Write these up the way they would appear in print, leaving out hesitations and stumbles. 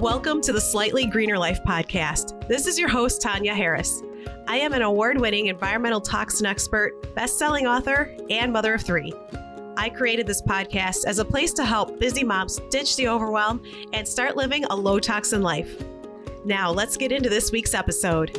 Welcome to the Slightly Greener Life podcast. This is your host, Tanya Harris. I am an award-winning environmental toxin expert, best-selling author, and mother of three. I created this podcast as a place to help busy moms ditch the overwhelm and start living a low-toxin life. Now, let's get into this week's episode.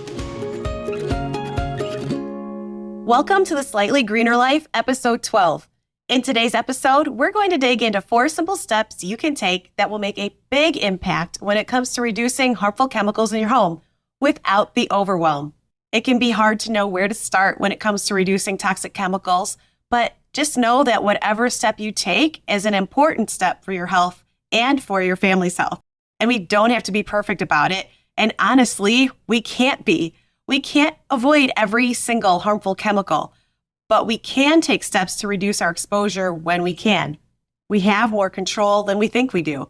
Welcome to the Slightly Greener Life, episode 12. In today's episode, we're going to dig into 4 simple steps you can take that will make a big impact when it comes to reducing harmful chemicals in your home without the overwhelm. It can be hard to know where to start when it comes to reducing toxic chemicals, but just know that whatever step you take is an important step for your health and for your family's health. And we don't have to be perfect about it. And honestly, we can't be. We can't avoid every single harmful chemical. But we can take steps to reduce our exposure when we can. We have more control than we think we do.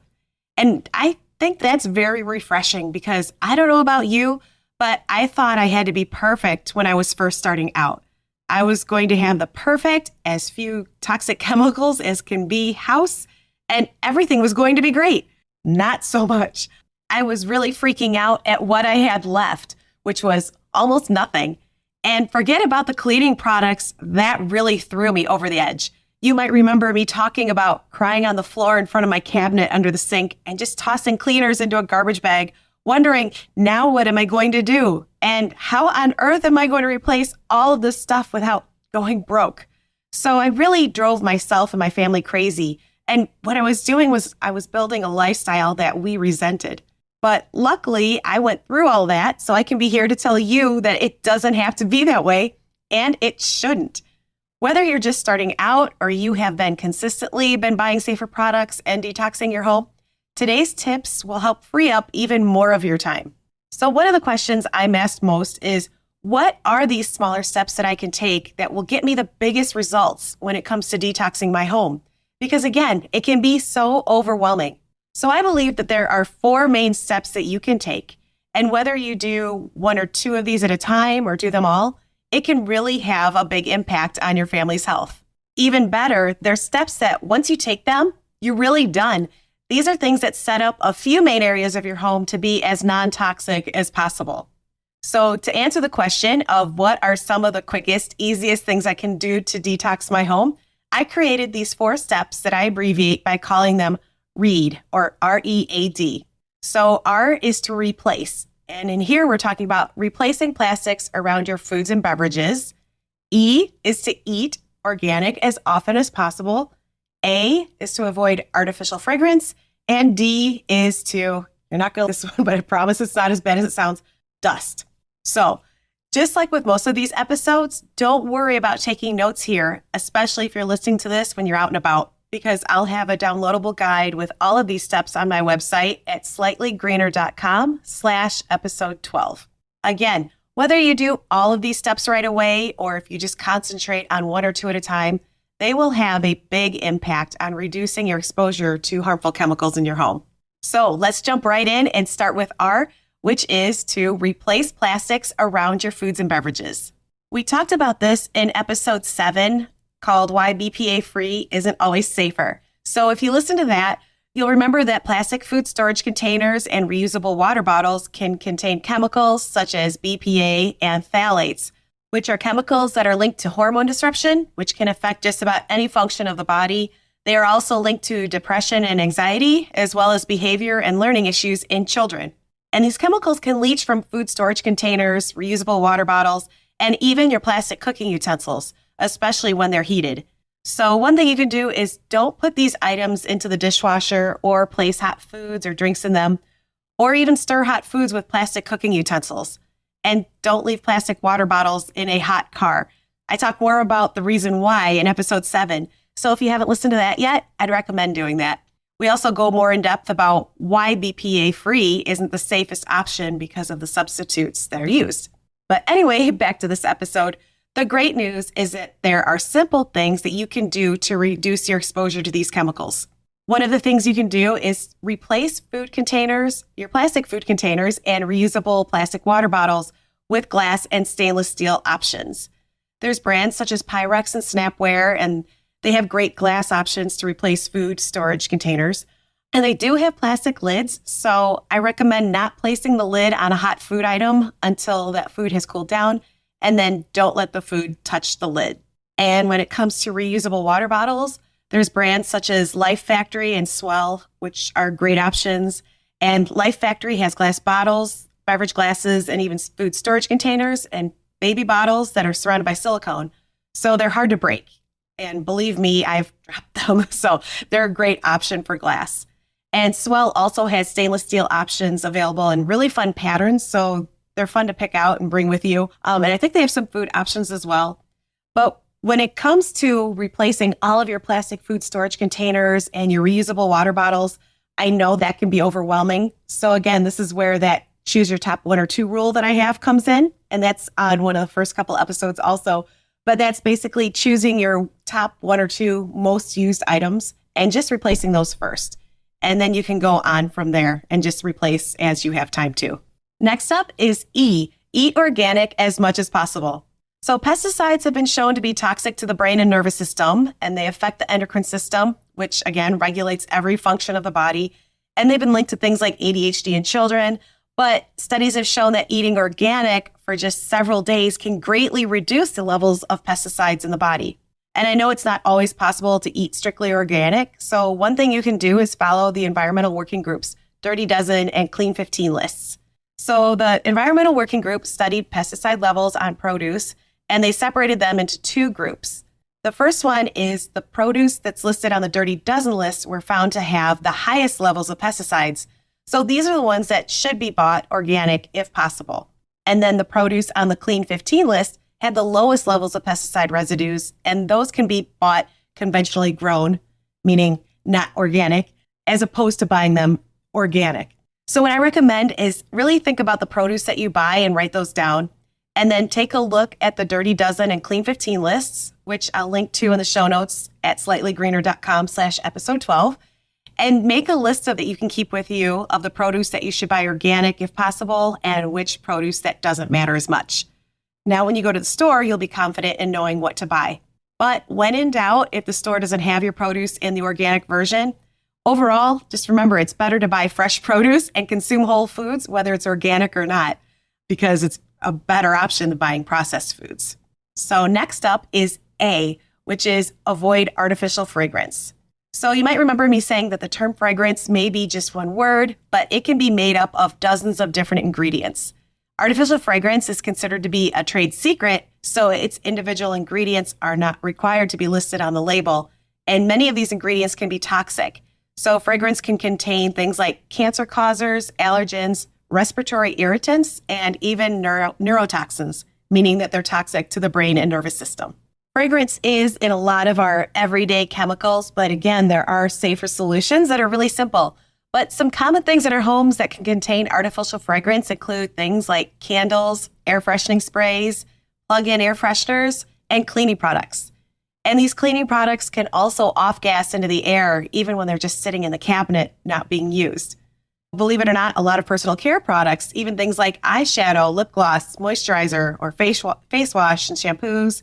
And I think that's very refreshing because I don't know about you, but I thought I had to be perfect when I was first starting out. I was going to have the perfect, as few toxic chemicals as can be house, and everything was going to be great. Not so much. I was really freaking out at what I had left, which was almost nothing. And forget about the cleaning products, that really threw me over the edge. You might remember me talking about crying on the floor in front of my cabinet under the sink and just tossing cleaners into a garbage bag, wondering, now what am I going to do? And how on earth am I going to replace all of this stuff without going broke? So I really drove myself and my family crazy. And what I was doing was I was building a lifestyle that we resented. But luckily, I went through all that, so I can be here to tell you that it doesn't have to be that way, and it shouldn't. Whether you're just starting out or you have been consistently buying safer products and detoxing your home, today's tips will help free up even more of your time. So one of the questions I'm asked most is, what are these smaller steps that I can take that will get me the biggest results when it comes to detoxing my home? Because again, it can be so overwhelming. So I believe that there are 4 main steps that you can take. And whether you do 1 or 2 of these at a time or do them all, it can really have a big impact on your family's health. Even better, there's steps that once you take them, you're really done. These are things that set up a few main areas of your home to be as non-toxic as possible. So to answer the question of what are some of the quickest, easiest things I can do to detox my home, I created these 4 steps that I abbreviate by calling them READ, or R-E-A-D. So R is to replace. And in here, we're talking about replacing plastics around your foods and beverages. E is to eat organic as often as possible. A is to avoid artificial fragrance. And D is to, you're not going to this one, but I promise it's not as bad as it sounds, dust. So just like with most of these episodes, don't worry about taking notes here, especially if you're listening to this when you're out and about, because I'll have a downloadable guide with all of these steps on my website at slightlygreener.com/episode 12. Again, whether you do all of these steps right away or if you just concentrate on 1 or 2 at a time, they will have a big impact on reducing your exposure to harmful chemicals in your home. So let's jump right in and start with R, which is to replace plastics around your foods and beverages. We talked about this in episode 7, called Why BPA-Free Isn't Always Safer. So if you listen to that, you'll remember that plastic food storage containers and reusable water bottles can contain chemicals such as BPA and phthalates, which are chemicals that are linked to hormone disruption, which can affect just about any function of the body. They are also linked to depression and anxiety, as well as behavior and learning issues in children. And these chemicals can leach from food storage containers, reusable water bottles, and even your plastic cooking utensils, especially when they're heated. So one thing you can do is don't put these items into the dishwasher or place hot foods or drinks in them, or even stir hot foods with plastic cooking utensils. And don't leave plastic water bottles in a hot car. I talk more about the reason why in episode 7. So if you haven't listened to that yet, I'd recommend doing that. We also go more in depth about why BPA-free isn't the safest option because of the substitutes that are used. But anyway, back to this episode. The great news is that there are simple things that you can do to reduce your exposure to these chemicals. One of the things you can do is replace food containers, your plastic food containers, and reusable plastic water bottles with glass and stainless steel options. There's brands such as Pyrex and Snapware, and they have great glass options to replace food storage containers. And they do have plastic lids, so I recommend not placing the lid on a hot food item until that food has cooled down, and then don't let the food touch the lid. And when it comes to reusable water bottles, there's brands such as Life Factory and Swell, which are great options. And Life Factory has glass bottles, beverage glasses, and even food storage containers and baby bottles that are surrounded by silicone. So they're hard to break. And believe me, I've dropped them. So they're a great option for glass. And Swell also has stainless steel options available in really fun patterns. So they're fun to pick out and bring with you. And I think they have some food options as well. But when it comes to replacing all of your plastic food storage containers and your reusable water bottles, I know that can be overwhelming. So again, this is where that choose your top 1 or 2 rule that I have comes in. And that's on one of the first couple episodes also. But that's basically choosing your top 1 or 2 most used items and just replacing those first. And then you can go on from there and just replace as you have time to. Next up is E, eat organic as much as possible. So pesticides have been shown to be toxic to the brain and nervous system, and they affect the endocrine system, which again regulates every function of the body. And they've been linked to things like ADHD in children. But studies have shown that eating organic for just several days can greatly reduce the levels of pesticides in the body. And I know it's not always possible to eat strictly organic. So one thing you can do is follow the environmental working groups, Dirty Dozen and Clean 15 lists. So the environmental working group studied pesticide levels on produce, and they separated them into 2 groups. The first one is the produce that's listed on the Dirty Dozen list were found to have the highest levels of pesticides. So these are the ones that should be bought organic if possible. And then the produce on the Clean 15 list had the lowest levels of pesticide residues, and those can be bought conventionally grown, meaning not organic, as opposed to buying them organic. So what I recommend is really think about the produce that you buy and write those down, and then take a look at the Dirty Dozen and Clean 15 lists, which I'll link to in the show notes at slightlygreener.com/episode 12, and make a list of that you can keep with you of the produce that you should buy organic if possible, and which produce that doesn't matter as much. Now, when you go to the store, you'll be confident in knowing what to buy. But when in doubt, if the store doesn't have your produce in the organic version, overall, just remember it's better to buy fresh produce and consume whole foods, whether it's organic or not, because it's a better option than buying processed foods. So next up is A, which is avoid artificial fragrance. So you might remember me saying that the term fragrance may be just one word, but it can be made up of dozens of different ingredients. Artificial fragrance is considered to be a trade secret, so its individual ingredients are not required to be listed on the label. And many of these ingredients can be toxic. So fragrance can contain things like cancer causers, allergens, respiratory irritants, and even neurotoxins, meaning that they're toxic to the brain and nervous system. Fragrance is in a lot of our everyday chemicals, but again, there are safer solutions that are really simple. But some common things in our homes that can contain artificial fragrance include things like candles, air freshening sprays, plug-in air fresheners, and cleaning products. And these cleaning products can also off-gas into the air, even when they're just sitting in the cabinet, not being used. Believe it or not, a lot of personal care products, even things like eyeshadow, lip gloss, moisturizer, or face wash and shampoos,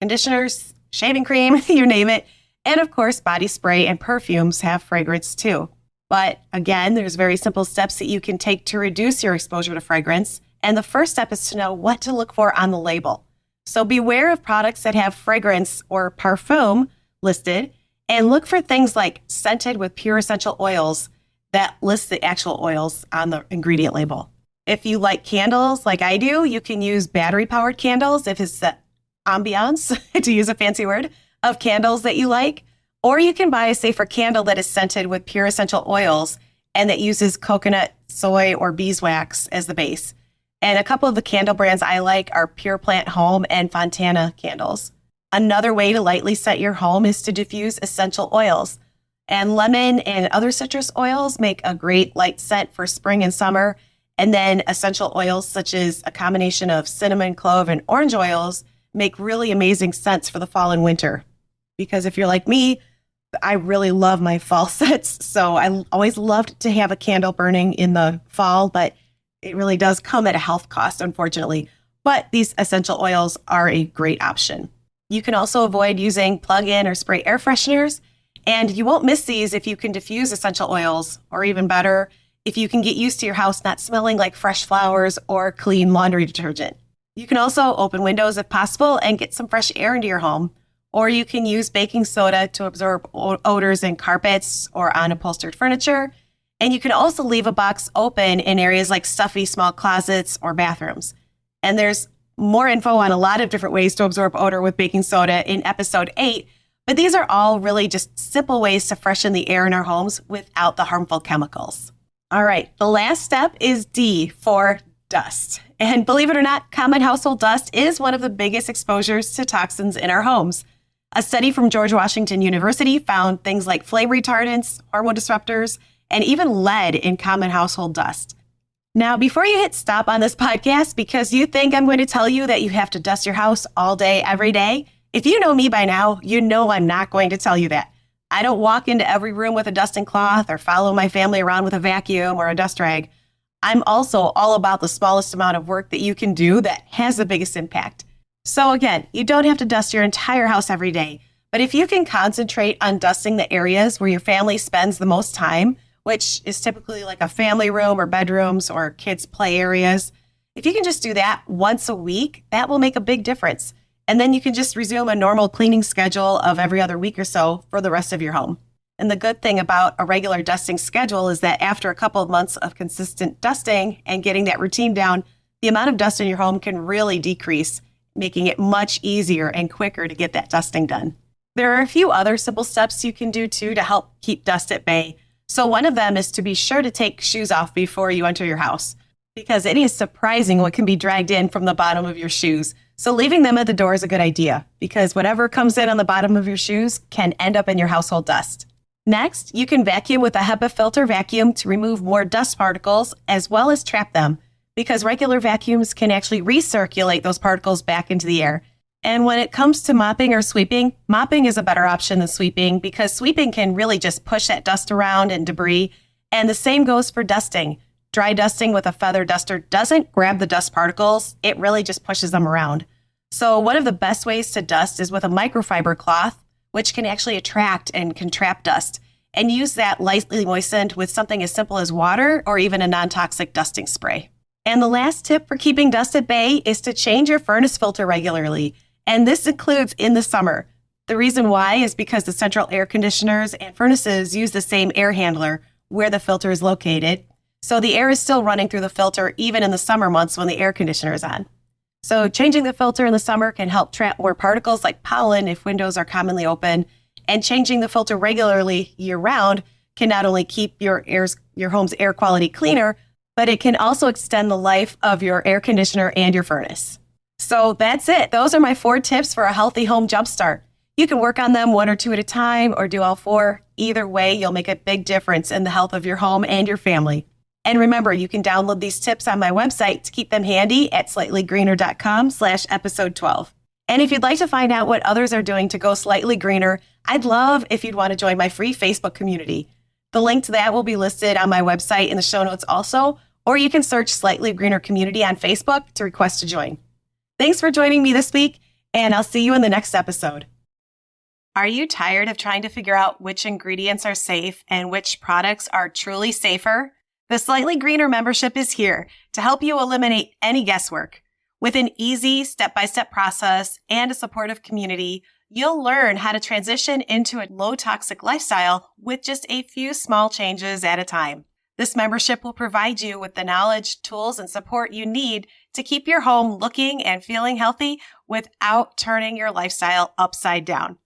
conditioners, shaving cream, you name it. And of course, body spray and perfumes have fragrance too. But again, there's very simple steps that you can take to reduce your exposure to fragrance. And the first step is to know what to look for on the label. So beware of products that have fragrance or parfum listed, and look for things like scented with pure essential oils that list the actual oils on the ingredient label. If you like candles like I do, you can use battery-powered candles if it's the ambiance, to use a fancy word, of candles that you like. Or you can buy a safer candle that is scented with pure essential oils and that uses coconut, soy, or beeswax as the base. And a couple of the candle brands I like are Pure Plant Home and Fontana candles. Another way to lightly scent your home is to diffuse essential oils. And lemon and other citrus oils make a great light scent for spring and summer. And then essential oils such as a combination of cinnamon, clove, and orange oils make really amazing scents for the fall and winter. Because if you're like me, I really love my fall scents. So I always loved to have a candle burning in the fall, but it really does come at a health cost, unfortunately. But these essential oils are a great option. You can also avoid using plug-in or spray air fresheners. And you won't miss these if you can diffuse essential oils, or even better, if you can get used to your house not smelling like fresh flowers or clean laundry detergent. You can also open windows if possible and get some fresh air into your home. Or you can use baking soda to absorb odors in carpets or on upholstered furniture. And you can also leave a box open in areas like stuffy small closets or bathrooms. And there's more info on a lot of different ways to absorb odor with baking soda in episode 8. But these are all really just simple ways to freshen the air in our homes without the harmful chemicals. All right, the last step is D for dust. And believe it or not, common household dust is one of the biggest exposures to toxins in our homes. A study from George Washington University found things like flame retardants, hormone disruptors, and even lead in common household dust. Now, before you hit stop on this podcast because you think I'm going to tell you that you have to dust your house all day, every day, if you know me by now, you know I'm not going to tell you that. I don't walk into every room with a dusting cloth or follow my family around with a vacuum or a dust rag. I'm also all about the smallest amount of work that you can do that has the biggest impact. So again, you don't have to dust your entire house every day, but if you can concentrate on dusting the areas where your family spends the most time, which is typically like a family room or bedrooms or kids' play areas, if you can just do that once a week, that will make a big difference. And then you can just resume a normal cleaning schedule of every other week or so for the rest of your home. And the good thing about a regular dusting schedule is that after a couple of months of consistent dusting and getting that routine down, the amount of dust in your home can really decrease, making it much easier and quicker to get that dusting done. There are a few other simple steps you can do too to help keep dust at bay. So one of them is to be sure to take shoes off before you enter your house, because it is surprising what can be dragged in from the bottom of your shoes. So leaving them at the door is a good idea, because whatever comes in on the bottom of your shoes can end up in your household dust. Next, you can vacuum with a HEPA filter vacuum to remove more dust particles as well as trap them, because regular vacuums can actually recirculate those particles back into the air. And when it comes to mopping or sweeping, mopping is a better option than sweeping, because sweeping can really just push that dust around and debris. And the same goes for dusting. Dry dusting with a feather duster doesn't grab the dust particles, it really just pushes them around. So one of the best ways to dust is with a microfiber cloth, which can actually attract and can trap dust, and use that lightly moistened with something as simple as water or even a non-toxic dusting spray. And the last tip for keeping dust at bay is to change your furnace filter regularly, and this includes in the summer. The reason why is because the central air conditioners and furnaces use the same air handler where the filter is located. So the air is still running through the filter even in the summer months when the air conditioner is on. So changing the filter in the summer can help trap more particles like pollen if windows are commonly open. And changing the filter regularly year-round can not only keep your home's air quality cleaner, but it can also extend the life of your air conditioner and your furnace. So that's it. Those are my 4 tips for a healthy home jumpstart. You can work on them 1 or 2 at a time or do all 4. Either way, you'll make a big difference in the health of your home and your family. And remember, you can download these tips on my website to keep them handy at slightlygreener.com/episode 12. And if you'd like to find out what others are doing to go slightly greener, I'd love if you'd want to join my free Facebook community. The link to that will be listed on my website in the show notes also, or you can search Slightly Greener Community on Facebook to request to join. Thanks for joining me this week, and I'll see you in the next episode. Are you tired of trying to figure out which ingredients are safe and which products are truly safer? The Slightly Greener membership is here to help you eliminate any guesswork. With an easy step-by-step process and a supportive community, you'll learn how to transition into a low-toxic lifestyle with just a few small changes at a time. This membership will provide you with the knowledge, tools, and support you need to keep your home looking and feeling healthy without turning your lifestyle upside down.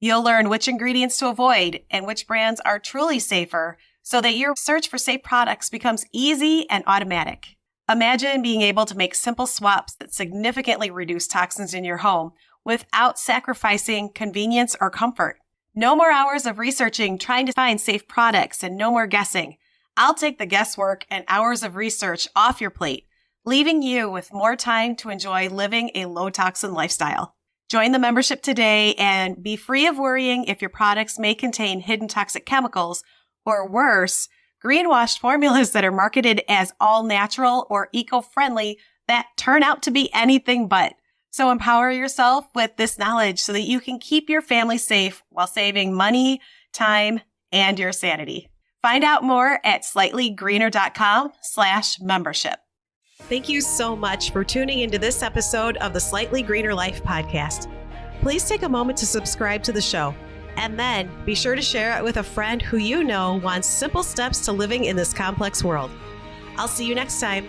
You'll learn which ingredients to avoid and which brands are truly safer, so that your search for safe products becomes easy and automatic. Imagine being able to make simple swaps that significantly reduce toxins in your home without sacrificing convenience or comfort. No more hours of researching trying to find safe products and no more guessing. I'll take the guesswork and hours of research off your plate, leaving you with more time to enjoy living a low-toxin lifestyle. Join the membership today and be free of worrying if your products may contain hidden toxic chemicals or worse, greenwashed formulas that are marketed as all natural or eco-friendly that turn out to be anything but. So empower yourself with this knowledge so that you can keep your family safe while saving money, time, and your sanity. Find out more at slightlygreener.com/membership. Thank you so much for tuning into this episode of the Slightly Greener Life podcast. Please take a moment to subscribe to the show, and then be sure to share it with a friend who you know wants simple steps to living in this complex world. I'll see you next time.